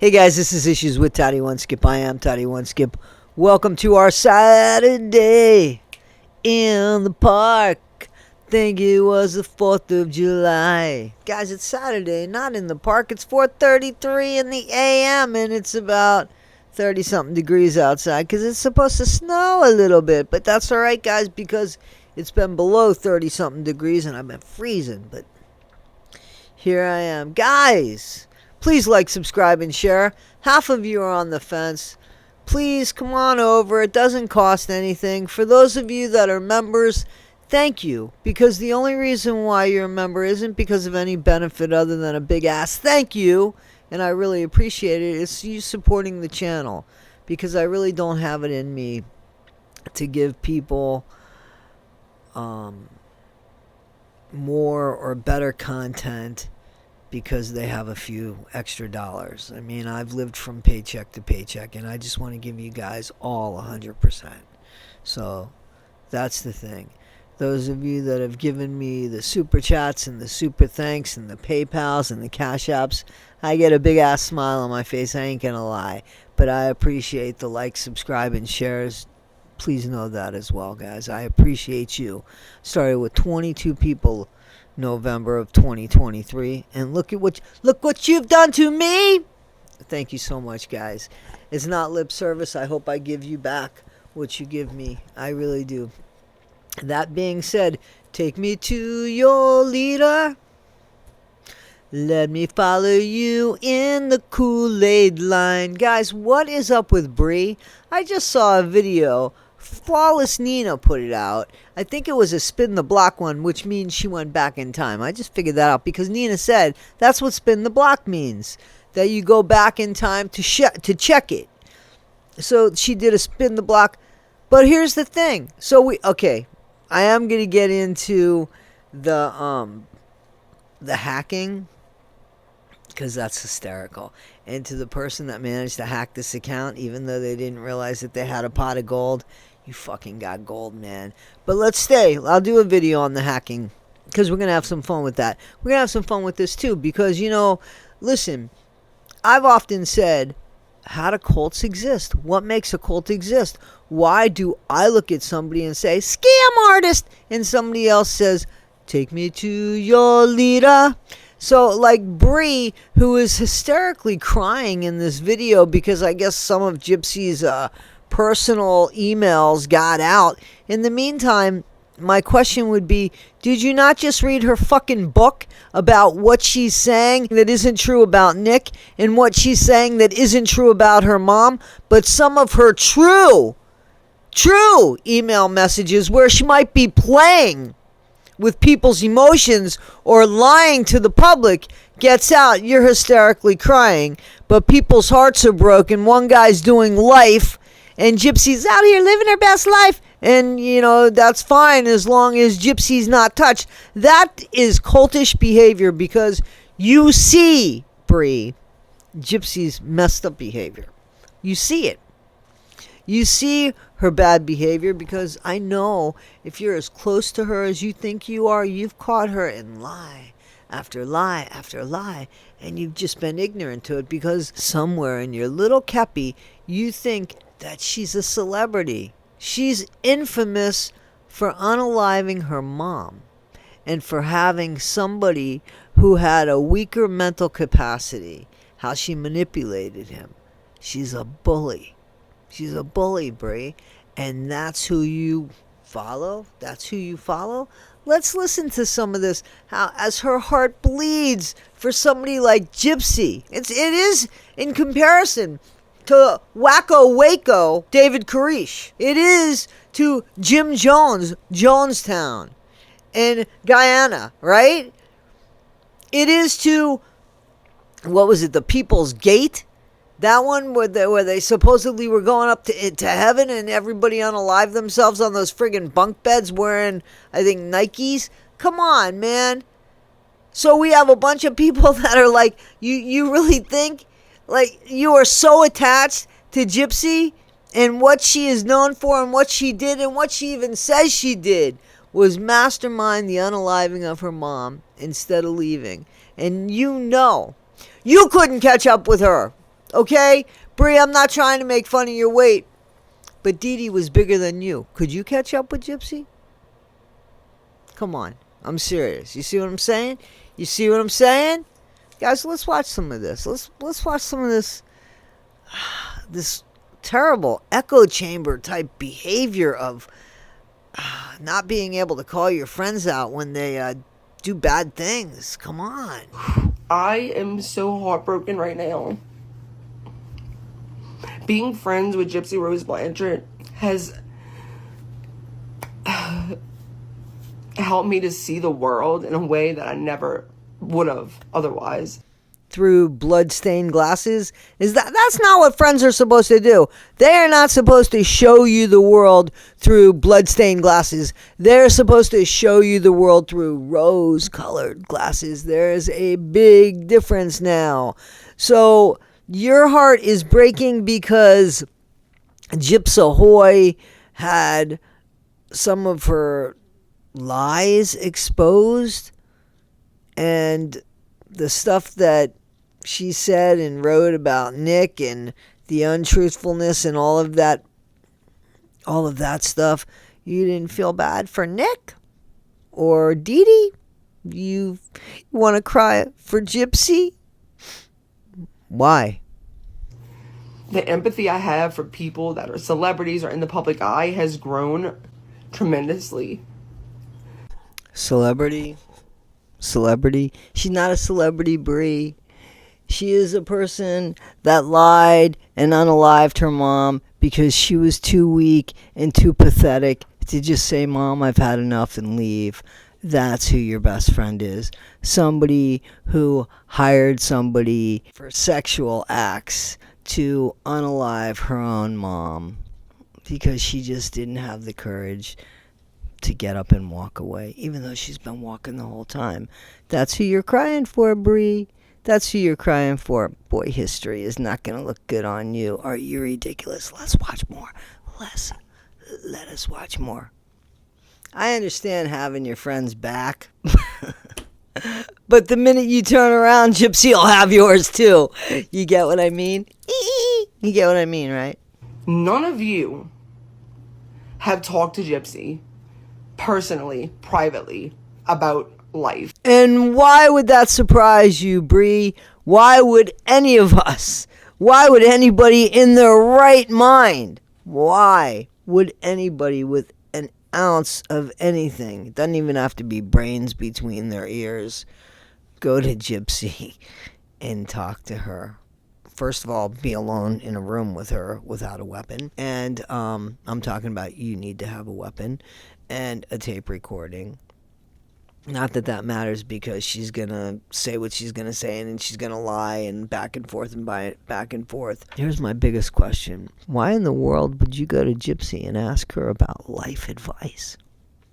Hey guys, this is Issues with Toddy One Skip. I am Toddy One Skip. Welcome to our Saturday in the park. Think it was the 4th of July. Guys, it's Saturday, not in the park. It's 4:33 in the a.m. and it's about 30-something degrees outside because it's supposed to snow a little bit. But that's alright, guys, because it's been below 30-something degrees and I've been freezing. But here I am. Guys, please like, subscribe, and share. Half of you are on the fence. Please come on over. It doesn't cost anything. For those of you that are members, thank you. Because the only reason why you're a member isn't because of any benefit other than a big ass thank you. And I really appreciate it. It's you supporting the channel. Because I really don't have it in me to give people more or better content because they have a few extra dollars. I mean, I've lived from paycheck to paycheck, and I just want to give you guys all 100%. So that's the thing. Those of you that have given me the super chats and the super thanks and the PayPals and the Cash Apps, I get a big ass smile on my face. I ain't gonna lie. But I appreciate the likes, subscribe, and shares. Please know that as well, guys. I appreciate you. Started with 22 people November of 2023, and look what you've done to me. Thank you so much, guys. It's not lip service. I hope I give you back what you give me. I really do. That being said, take me to your leader. Let me follow you in the Kool-Aid line. Guys, what is up with Brie? I just saw a video. Flawless Nina put it out. I think it was a spin the block one, which means she went back in time. I just figured that out because Nina said that's what spin the block means, that you go back in time to check it. So she did a spin the block. But here's the thing. I am going to get into the hacking because that's hysterical. And to the person that managed to hack this account, even though they didn't realize that they had a pot of gold, you fucking got gold, man. But let's stay. I'll do a video on the hacking because we're going to have some fun with that. We're going to have some fun with this too because, listen, I've often said, how do cults exist? What makes a cult exist? Why do I look at somebody and say, scam artist, and somebody else says, take me to your leader? So, like Brie, who is hysterically crying in this video because I guess some of Gypsy's personal emails got out. In the meantime, my question would be, did you not just read her fucking book about what she's saying that isn't true about Nick and what she's saying that isn't true about her mom, but some of her true email messages where she might be playing with people's emotions or lying to the public gets out? You're hysterically crying, but people's hearts are broken. One guy's doing life and Gypsy's out here living her best life, and that's fine as long as Gypsy's not touched. That is cultish behavior because you see, Brie, Gypsy's messed up behavior. You see it. You see her bad behavior because I know if you're as close to her as you think you are, you've caught her in lie after lie after lie, and you've just been ignorant to it because somewhere in your little kepi, you think that she's a celebrity. She's infamous for unaliving her mom and for having somebody who had a weaker mental capacity, how she manipulated him. She's a bully. She's a bully, Brie. And that's who you follow? That's who you follow? Let's listen to some of this, how as her heart bleeds for somebody like Gypsy. It is in comparison to Wacko Waco, David Koresh. It is to Jim Jones, Jonestown, and Guyana, right? It is to, what was it, the People's Gate? That one where they supposedly were going up to heaven and everybody unalived themselves on those friggin' bunk beds wearing, I think, Nikes? Come on, man. So we have a bunch of people that are like, you really think, like, you are so attached to Gypsy and what she is known for and what she did and what she even says she did was mastermind the unaliving of her mom instead of leaving. And you couldn't catch up with her. Okay? Bree, I'm not trying to make fun of your weight, but Dee Dee was bigger than you. Could you catch up with Gypsy? Come on. I'm serious. You see what I'm saying? You see what I'm saying? Guys, let's watch some of this. Let's watch some of this terrible echo chamber type behavior of not being able to call your friends out when they do bad things. Come on. I am so heartbroken right now. Being friends with Gypsy Rose Blanchard has helped me to see the world in a way that I never would have otherwise. Through blood-stained glasses? That's not what friends are supposed to do. They are not supposed to show you the world through blood-stained glasses. They're supposed to show you the world through rose-colored glasses. There's a big difference now. So your heart is breaking because Gypsy Ahoy had some of her lies exposed, and the stuff that she said and wrote about Nick and the untruthfulness and all of that stuff. You didn't feel bad for Nick or Dee Dee? You want to cry for Gypsy? Why? The empathy I have for people that are celebrities or in the public eye has grown tremendously. Celebrity? She's not a celebrity, Brie. She is a person that lied and unalived her mom because she was too weak and too pathetic to just say, Mom, I've had enough, and leave. That's who your best friend is. Somebody who hired somebody for sexual acts to unalive her own mom because she just didn't have the courage to get up and walk away, even though she's been walking the whole time. That's who you're crying for, Brie. That's who you're crying for. Boy, history is not going to look good on you. Are you ridiculous? Let's watch more. Let us watch more. I understand having your friends back. But the minute you turn around, Gypsy will have yours too. You get what I mean? You get what I mean, right? None of you have talked to Gypsy personally, privately, about life. And why would that surprise you, Bree? Why would any of us? Why would anybody in their right mind? Why would anybody with an ounce of anything, it doesn't even have to be brains between their ears, go to Gypsy and talk to her? First of all, be alone in a room with her without a weapon. And I'm talking about you need to have a weapon and a tape recording. Not that matters, because she's going to say what she's going to say, and then she's going to lie, and back and forth and back and forth. Here's my biggest question. Why in the world would you go to Gypsy and ask her about life advice?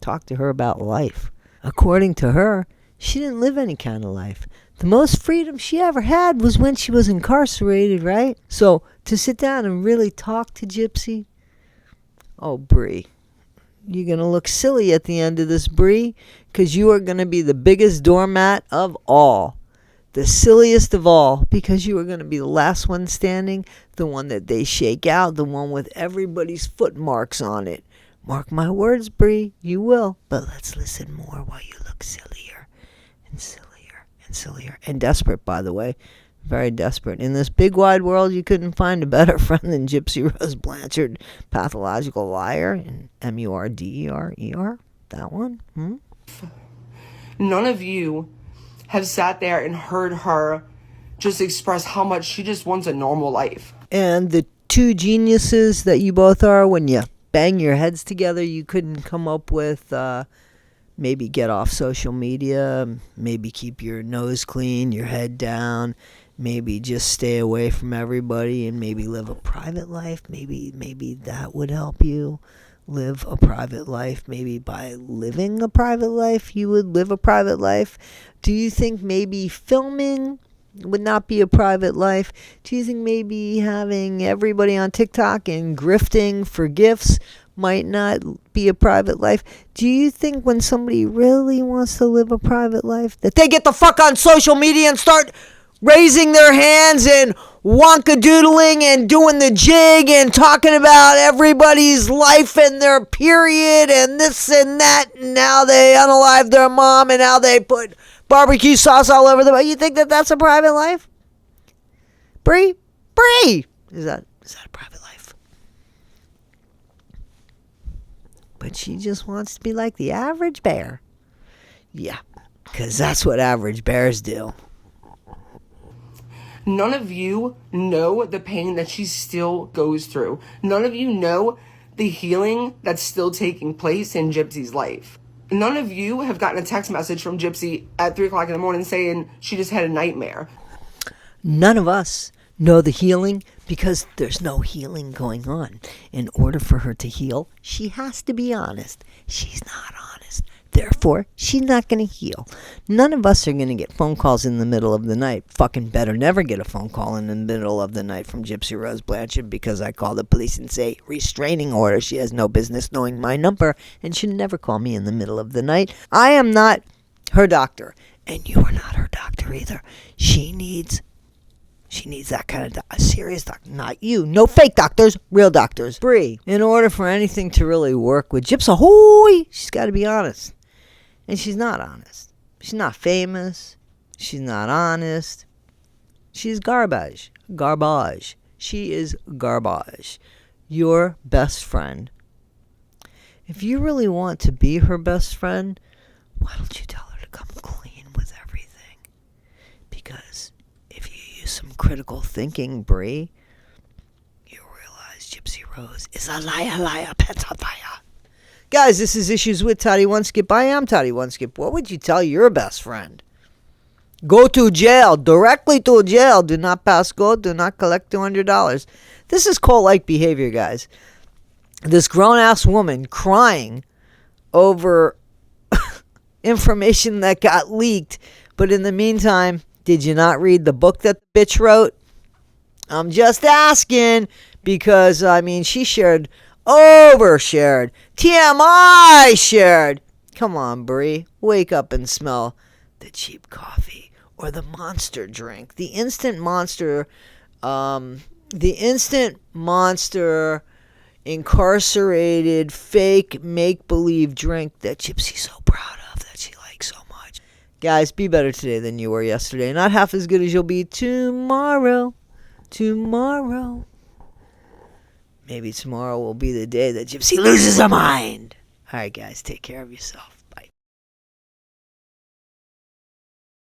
Talk to her about life. According to her, she didn't live any kind of life. The most freedom she ever had was when she was incarcerated, right? So to sit down and really talk to Gypsy, oh, Bree, you're going to look silly at the end of this, Bree, because you are going to be the biggest doormat of all. The silliest of all, because you are going to be the last one standing, the one that they shake out, the one with everybody's foot marks on it. Mark my words, Bree, you will. But let's listen more while you look sillier and sillier and sillier. And desperate, by the way. Very desperate. In this big wide world, you couldn't find a better friend than Gypsy Rose Blanchard, pathological liar, and Murderer. That one? None of you have sat there and heard her just express how much she just wants a normal life. And the two geniuses that you both are, when you bang your heads together, you couldn't come up with maybe get off social media, maybe keep your nose clean, your head down, maybe just stay away from everybody, and maybe live a private life. Maybe that would help you live a private life. Maybe by living a private life, you would live a private life. Do you think maybe filming would not be a private life? Do you think maybe having everybody on TikTok and grifting for gifts might not be a private life? Do you think when somebody really wants to live a private life that they get the fuck on social media and start raising their hands and wonka doodling and doing the jig and talking about everybody's life and their period and this and that. And now they unalived their mom and now they put barbecue sauce all over them. You think that that's a private life? Bree? Is that a private life? But she just wants to be like the average bear. Yeah, because that's what average bears do. None of you know the pain that she still goes through. None of you know the healing that's still taking place in Gypsy's life. None of you have gotten a text message from Gypsy at 3 o'clock in the morning saying she just had a nightmare. None of us know the healing because there's no healing going on. In order for her to heal, she has to be honest. She's not honest. Therefore, she's not going to heal. None of us are going to get phone calls in the middle of the night. Fucking better never get a phone call in the middle of the night from Gypsy Rose Blanchard because I call the police and say, restraining order. She has no business knowing my number and should never call me in the middle of the night. I am not her doctor, and you are not her doctor either. She needs that kind of a serious doctor, not you. No fake doctors, real doctors. Bree, in order for anything to really work with Gypsy, she's got to be honest. And she's not honest. She's not famous. She's not honest. She's garbage. Garbage. She is garbage. Your best friend. If you really want to be her best friend, why don't you tell her to come clean with everything? Because if you use some critical thinking, Bree, you'll realize Gypsy Rose is a liar, pants on fire. Guys, this is Issues with Toddy One Skip. I am Toddy One Skip. What would you tell your best friend? Go to jail. Directly to jail. Do not pass go. Do not collect $200. This is cult-like behavior, guys. This grown-ass woman crying over information that got leaked. But in the meantime, did you not read the book that the bitch wrote? I'm just asking because, she overshared. TMI shared. Come on, Bree. Wake up and smell the cheap coffee or the monster drink. The instant monster incarcerated fake make-believe drink that Gypsy's so proud of, that she likes so much. Guys, be better today than you were yesterday. Not half as good as you'll be tomorrow. Maybe tomorrow will be the day that Gypsy loses her mind. All right, guys, take care of yourself.